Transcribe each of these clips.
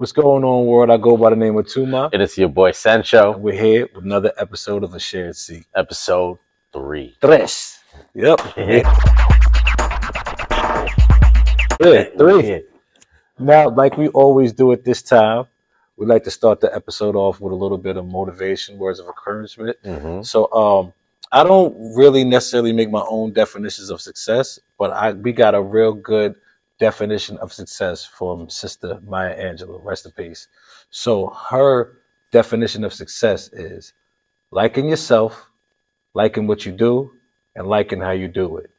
What's going on, world? I go by the name of Tumah, It is your boy and Senchou, we're here with another episode of A Shared Seat. episode 3. Tres. Yep. Yeah. Yeah, three. Now, like we always do at this time, we like to start the episode off with a little bit of motivation, words of encouragement. So, I don't really necessarily make my own definitions of success, but we got a real good definition of success from Sister Maya Angelou. Rest in peace. So, her definition of success is liking yourself, liking what you do, and liking how you do it.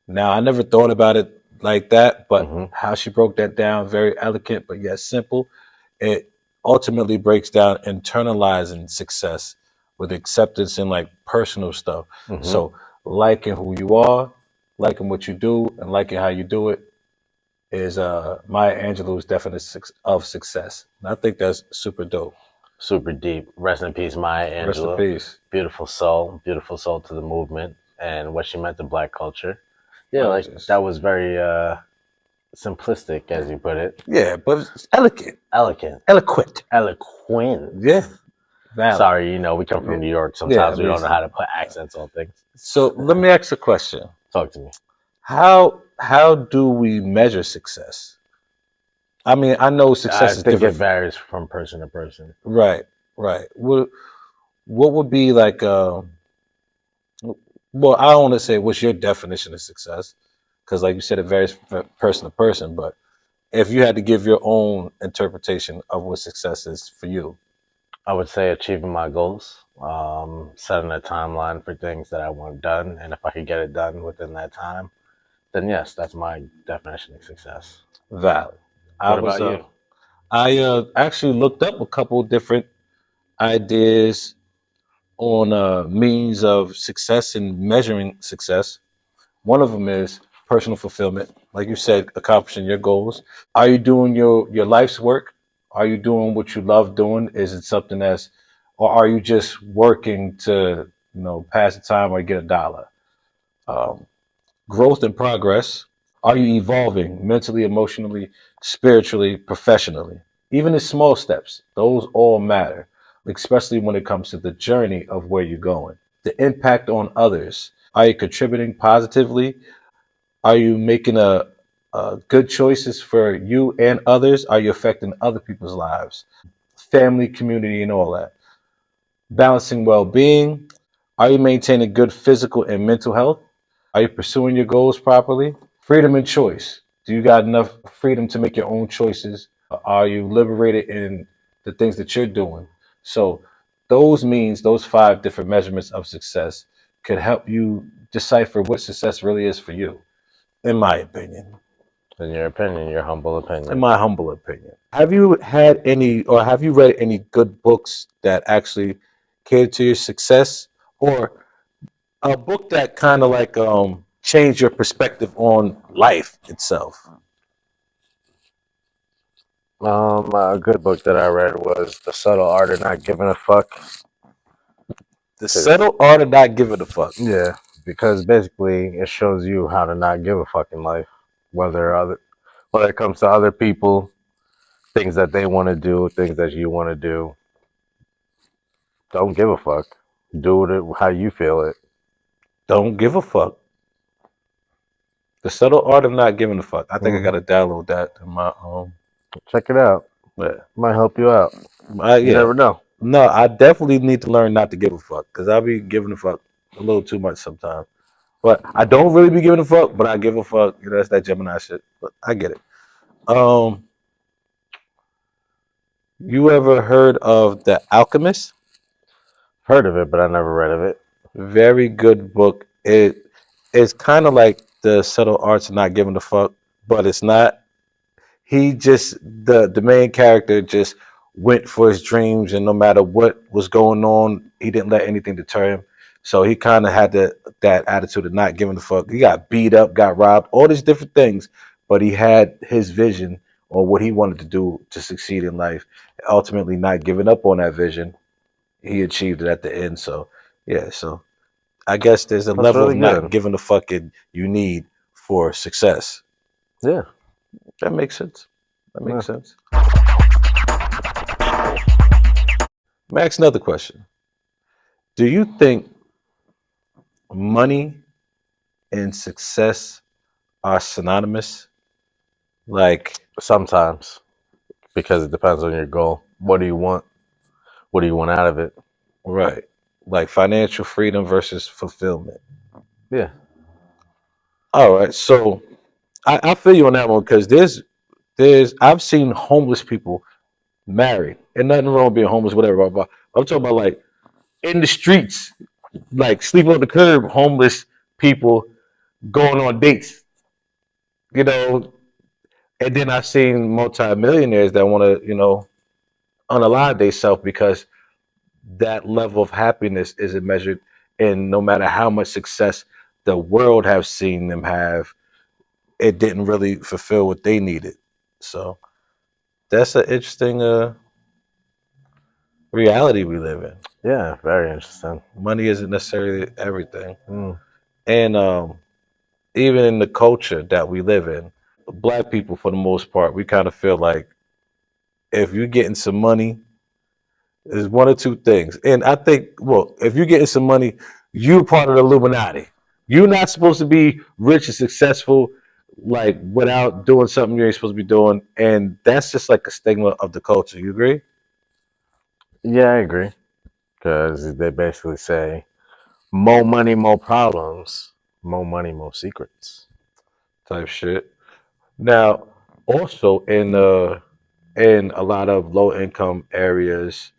Now, I never thought about it like that, but how she broke that down, very elegant, but yet simple. It ultimately breaks down internalizing success with acceptance and like personal stuff. So, liking who you are, liking what you do, and liking how you do it is Maya Angelou's definition of success. And I think that's super dope. Super deep. Rest in peace, Maya Rest in Angelou. peace. Beautiful soul to the movement and what she meant to Black culture. Yeah, Oh, like yes. that was very simplistic, as you put it. Yeah, but it's elegant, Elegant, eloquent. eloquent. Valid. Sorry, we come from New York. Sometimes we don't know how to put accents on things. So let me ask a question. Talk to me. How do we measure success? I mean, I know success is I think different. it varies from person to person. Right. What would be like? Well, I don't want to say what's your definition of success, because like you said, it varies from person to person. But if you had to give your own interpretation of what success is for you, I would say achieving my goals, setting a timeline for things that I want done, and if I could get it done within that time, then yes, that's my definition of success. valid. What about you? I actually looked up a couple different ideas on means of success and measuring success. One of them is personal fulfillment, like you said, accomplishing your goals. Are you doing your life's work? Are you doing what you love doing? Is it something or are you just working to pass the time or get a dollar? Growth and progress. Are you evolving mentally, emotionally, spiritually, professionally? Even in small steps, those all matter, especially when it comes to the journey of where you're going. The impact on others. Are you contributing positively? Are you making a good choices for you and others? Are you affecting other people's lives? Family, community, and all that. Balancing well-being. Are you maintaining good physical and mental health? Are you pursuing your goals properly? Freedom and choice. Do you got enough freedom to make your own choices? Are you liberated in the things that you're doing? So those 5 different measurements of success could help you decipher what success really is for you, in my opinion. In your opinion, your humble opinion. In my humble opinion. Have you read any good books that actually cater to your success, or a book that kind of like changed your perspective on life itself? A good book that I read was The Subtle Art of Not Giving a Fuck. The Subtle Art of Not Giving a Fuck. Yeah, because basically it shows you how to not give a fuck in life, whether it comes to other people, things that they want to do, things that you want to do. Don't give a fuck. Do it how you feel it. Don't give a fuck. The Subtle Art of Not Giving a Fuck. I think I gotta download that in my Check it out. Yeah. Might help you out. You never know. No, I definitely need to learn not to give a fuck, because I'll be giving a fuck a little too much sometimes. But I don't really be giving a fuck, but I give a fuck. That's that Gemini shit. But I get it. You ever heard of The Alchemist? Heard of it, but I never read of it. Very good book. It's kind of like The Subtle Arts of Not Giving a Fuck, but it's not. He just the main character just went for his dreams, and no matter what was going on, he didn't let anything deter him. So he kind of had that attitude of not giving a fuck. He got beat up, got robbed, all these different things, but he had his vision on what he wanted to do to succeed in life. Ultimately, not giving up on that vision, he achieved it at the end. So yeah, so I guess there's a level really of not good. giving a fuck you need for success. Yeah. That makes sense. That makes sense. Max, another question. Do you think money and success are synonymous? Like, Sometimes, because it depends on your goal. What do you want? What do you want out of it? right, like financial freedom versus fulfillment. Yeah. All right, so I feel you on that one because there's I've seen homeless people married, and nothing wrong with being homeless, whatever. But I'm talking about like in the streets, like sleeping on the curb, homeless people going on dates, you know. And then I've seen multimillionaires that want to, unalive themselves because that level of happiness isn't measured in no matter how much success the world have seen them have, it didn't really fulfill what they needed. So that's an interesting reality we live in. Yeah, very interesting. Money isn't necessarily everything. Mm. And even in the culture that we live in, black people, for the most part, we kind of feel like if you're getting some money, there's one or two things. And I think, well, if you're getting some money, you're part of the Illuminati. You're not supposed to be rich and successful like without doing something you ain't supposed to be doing. And that's just like a stigma of the culture. You agree? Yeah, I agree. Because they basically say, more money, more problems. More money, more secrets. Type shit. Now, also in a lot of low income areas,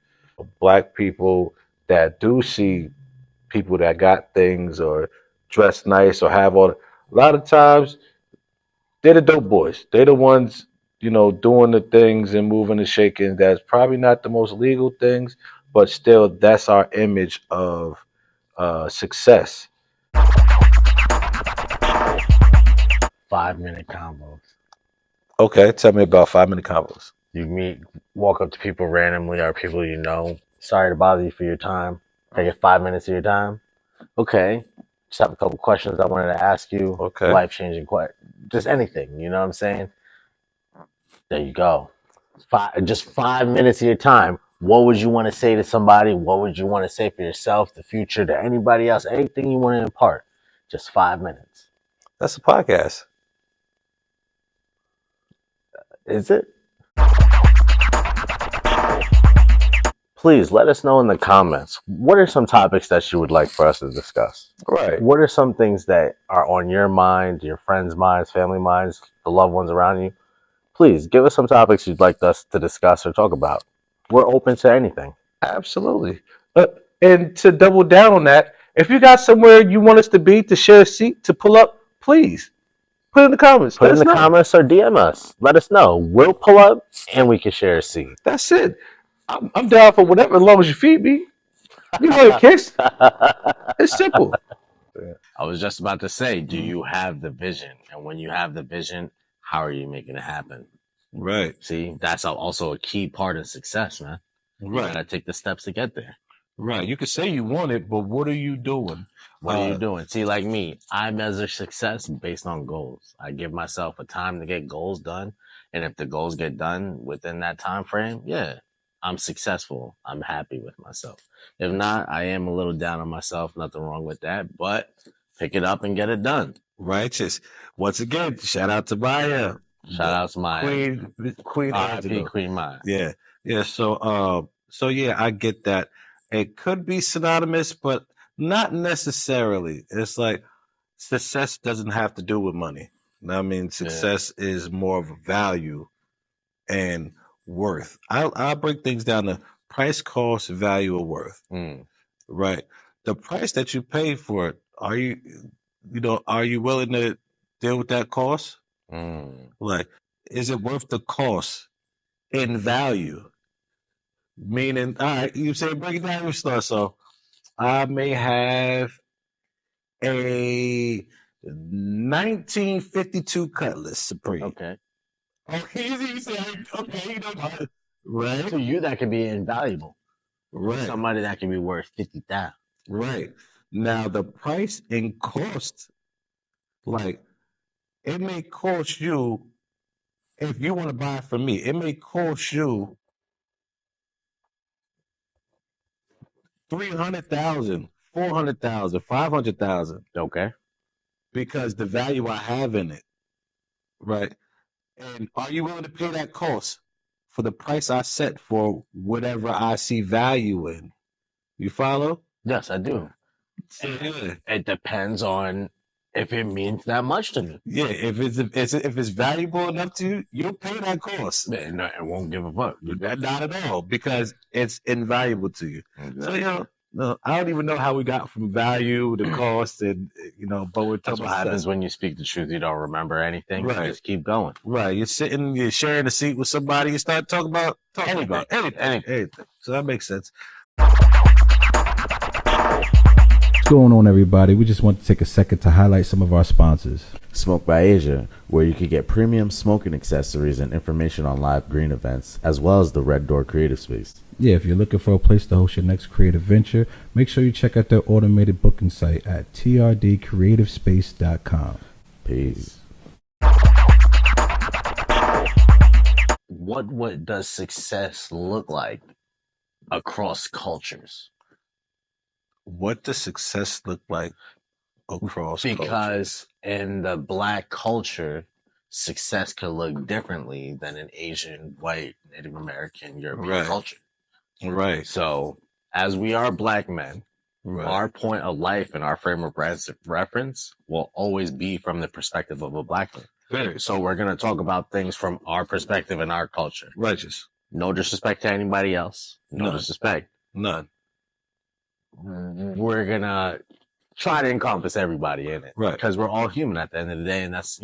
black people that do see people that got things or dress nice or have all. A lot of times, they're the dope boys. They're the ones, doing the things and moving and shaking. That's probably not the most legal things, but still, that's our image of success. 5 minute combos. Okay, tell me about 5 minute combos. You meet, walk up to people randomly or people you know. Sorry to bother you for your time. Can I get 5 minutes of your time? Okay. Just have a couple questions I wanted to ask you. Okay, Life changing question. Just anything. You know what I'm saying? There you go. Just 5 minutes of your time. What would you want to say to somebody? What would you want to say for yourself, the future, to anybody else? Anything you want to impart. Just 5 minutes. that's a podcast. Is it? Please let us know in the comments. What are some topics that you would like for us to discuss? Right. What are some things that are on your mind, your friends' minds, family minds, the loved ones around you? Please give us some topics you'd like us to discuss or talk about. We're open to anything. Absolutely. Uh, and to double down on that, if you got somewhere you want us to be to share a seat to pull up, please put it in the comments. Put Let it in us the know. comments or DM us. Let us know. We'll pull up and we can share a seat. That's it. I'm down for whatever as long as you feed me. You know, a kiss. It's simple. I was just about to say, do you have the vision? And when you have the vision, how are you making it happen? Right. See, that's also a key part of success, man. You Right. gotta take the steps to get there. Right. You can say you want it, but what are you doing? What are you doing? See, like me, I measure success based on goals. I give myself a time to get goals done. And if the goals get done within that time frame, yeah, I'm successful. I'm happy with myself. If not, I am a little down on myself. Nothing wrong with that. But pick it up and get it done. Righteous. Once again, shout out to Maya. Shout out to Maya. Queen R.I.P. Angela. Queen Maya. Yeah. Yeah. So yeah, I get that. It could be synonymous, but not necessarily. It's like success doesn't have to do with money. I mean, success is more of a value and worth. I'll break things down to price, cost, value, or worth. Right. The price that you pay for it, are you willing to deal with that cost? Like, is it worth the cost in value? Meaning, all right, you say break it down your store. So I may have a 1952 Cutlass Supreme. Okay. Okay, you say, okay, right? To you, that could be invaluable. Right. Somebody that can be worth 50,000. Right. Now the price and cost, like it may cost you if you want to buy it from me, it may cost you 300,000, 400,000, 500,000, Okay. because the value I have in it, right? And are you willing to pay that cost for the price I set for whatever I see value in? You follow? Yes, I do. So, yeah. It depends on if it means that much to me. Yeah, if it's valuable enough to you, you'll pay that cost. And I won't give a fuck. Not at all, because it's invaluable to you. Exactly. So, no, I don't even know how we got from value to cost, and but we're That's talking what happens when you speak the truth. You don't remember anything. Right. You just keep going. Right. You're sharing a seat with somebody, you start talking about anything. So that makes sense. What's going on, everybody? We just want to take a second to highlight some of our sponsors. Smoke by Asia, where you can get premium smoking accessories and information on live green events, as well as the Red Door Creative Space. Yeah, if you're looking for a place to host your next creative venture, make sure you check out their automated booking site at trdcreativespace.com. Peace. What does success look like across cultures? What does success look like across culture? Because in the Black culture, success could look differently than an Asian, white, Native American, European culture. Right. So, as we are Black men, our point of life and our frame of reference will always be from the perspective of a Black man. So we're going to talk about things from our perspective and our culture. Righteous. No disrespect to anybody else. No disrespect. None. We're going to try to encompass everybody in it. Right. Because we're all human at the end of the day, and that's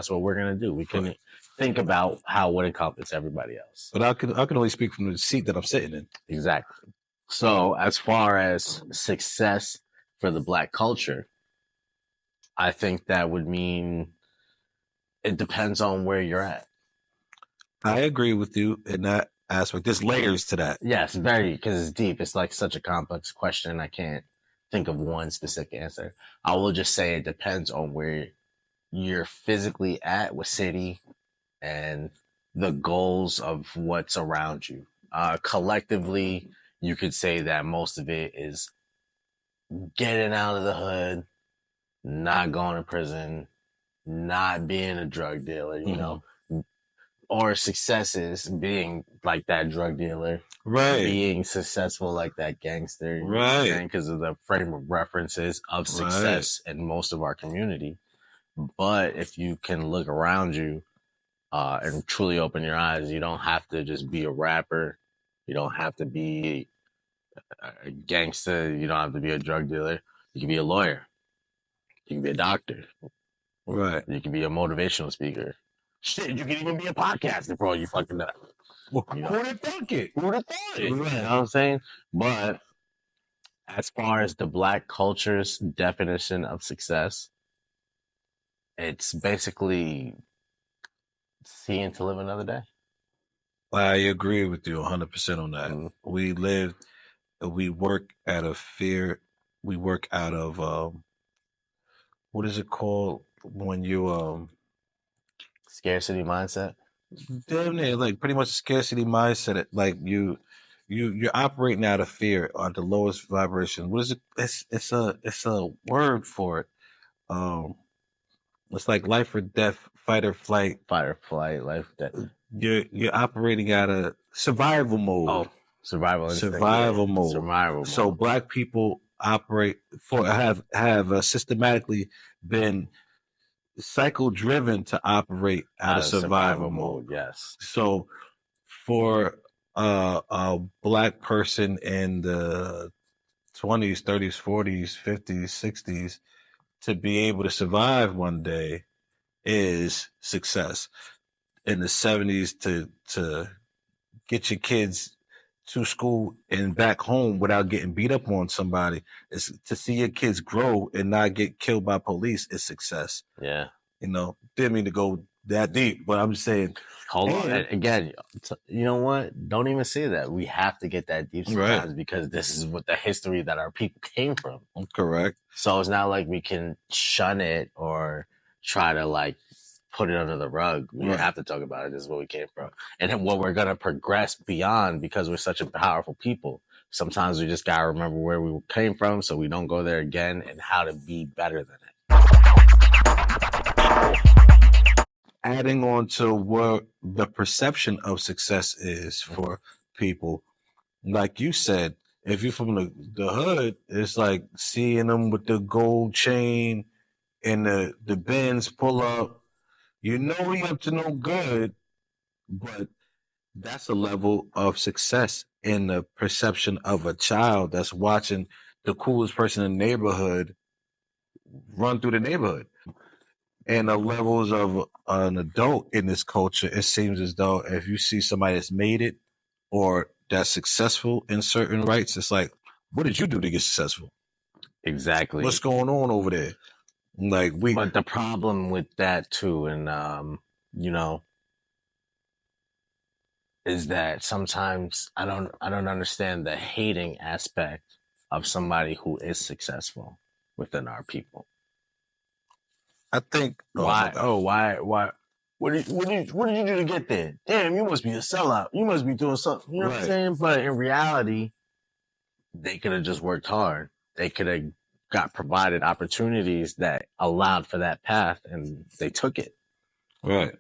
what we're going to do. We can think about how it would encompass everybody else. But I can only speak from the seat that I'm sitting in. Exactly. So as far as success for the Black culture, I think that would mean it depends on where you're at. I agree with you in that aspect. There's layers to that. Yes, very, because it's deep. It's like such a complex question. I can't think of one specific answer. I will just say it depends on where you're physically at, what city, and the goals of what's around you. Collectively, you could say that most of it is getting out of the hood, not going to prison, not being a drug dealer, or successes being like that drug dealer, being successful like that gangster, because of the frame of references of success in most of our community. But if you can look around you and truly open your eyes, you don't have to just be a rapper. You don't have to be a gangster. You don't have to be a drug dealer. You can be a lawyer. You can be a doctor. Right. You can be a motivational speaker. Shit, you can even be a podcaster for all you fucking know. Who would have thought it? Who would have thought it? You know what I'm saying? But as far as the Black culture's definition of success, it's basically seeing to live another day. I agree with you 100% on that. We work out of what is it called when you scarcity mindset? Damn near, like pretty much scarcity mindset. Like you're operating out of fear on the lowest vibration. What is it? It's a word for it. It's like life or death, fight or flight. Fight or flight, life or death. You're operating out of survival mode. Oh, survival mode. So Black people operate have systematically been cycle driven to operate out of survival mode. Yes. So for a Black person in the 20s, 30s, 40s, 50s, 60s to be able to survive one day is success. In the 70s to get your kids to school and back home without getting beat up on somebody, is to see your kids grow and not get killed by police is success. Yeah. Didn't mean to go that deep, but I'm just saying. Hold on. Again, you know what? Don't even say that. We have to get that deep sometimes because this is what the history that our people came from. Correct. So it's not like we can shun it or try to put it under the rug. We have to talk about it. This is where we came from. And then what we're going to progress beyond because we're such a powerful people. Sometimes we just gotta remember where we came from so we don't go there again, and how to be better than it. Adding on to what the perception of success is for people, like you said, if you're from the hood, it's like seeing them with the gold chain and the Benz pull up. You know he up to no good, but that's a level of success in the perception of a child that's watching the coolest person in the neighborhood run through the neighborhood. And the levels of an adult in this culture, it seems as though if you see somebody that's made it or that's successful in certain rights, it's like, what did you do to get successful? Exactly. What's going on over there? Like but the problem with that too, and you know, is that sometimes I don't understand the hating aspect of somebody who is successful within our people. I think why? What did you do to get there? Damn, you must be a sellout. You must be doing something. You know what I'm saying? But in reality, they could have just worked hard. They could have got provided opportunities that allowed for that path, and they took it. Right.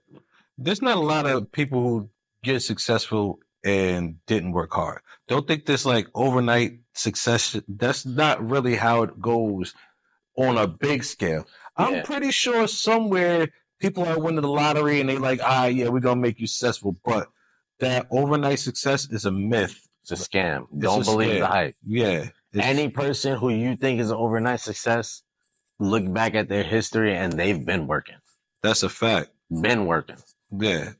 There's not a lot of people who get successful and didn't work hard. Don't think this like overnight success. That's not really how it goes on a big scale. I'm pretty sure somewhere people are winning the lottery and they like, yeah, we're gonna make you successful. But that overnight success is a myth. It's a scam. Don't believe the hype. Yeah. Any person who you think is an overnight success, look back at their history and they've been working. That's a fact. Been working. Yeah.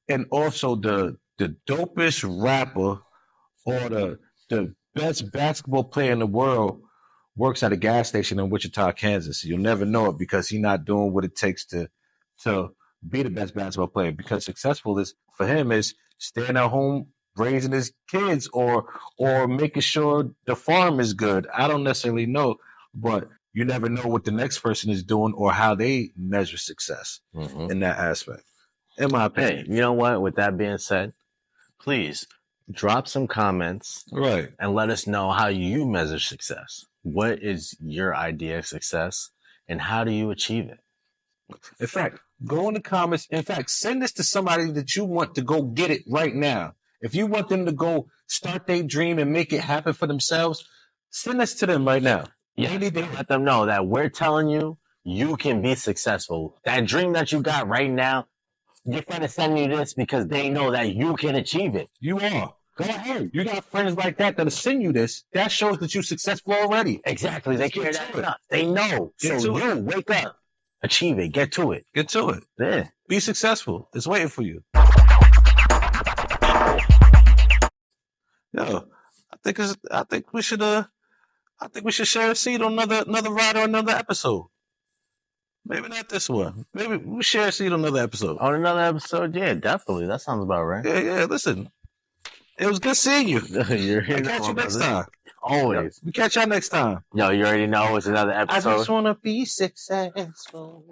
And also the dopest rapper or the best basketball player in the world works at a gas station in Wichita, Kansas. You'll never know it because he's not doing what it takes to be the best basketball player. Because successful is for him is staying at home, raising his kids, or making sure the farm is good. I don't necessarily know, but you never know what the next person is doing or how they measure success in that aspect. In my opinion. Hey, you know what? With that being said, please drop some comments, and let us know how you measure success. What is your idea of success, and how do you achieve it? In fact, go in the comments. In fact, send this to somebody that you want to go get it right now. If you want them to go start their dream and make it happen for themselves, send this to them right now. Yeah, let them know that we're telling you, you can be successful. That dream that you got right now, your friend is sending you this because they know that you can achieve it. You are. Go ahead. You got friends like that that'll send you this. That shows that you're successful already. Exactly. They care that enough. They know. So you wake up, achieve it, get to it. Get to it. Yeah. Be successful. It's waiting for you. Yo, I think we should share a seat on another ride or another episode. Maybe not this one. Maybe we'll share a seat on another episode. On another episode? Yeah, definitely. That sounds about right. Yeah. Listen, it was good seeing you. I'll catch you next time. Always. We catch y'all next time. Yo, you already know it's another episode. I just want to be successful.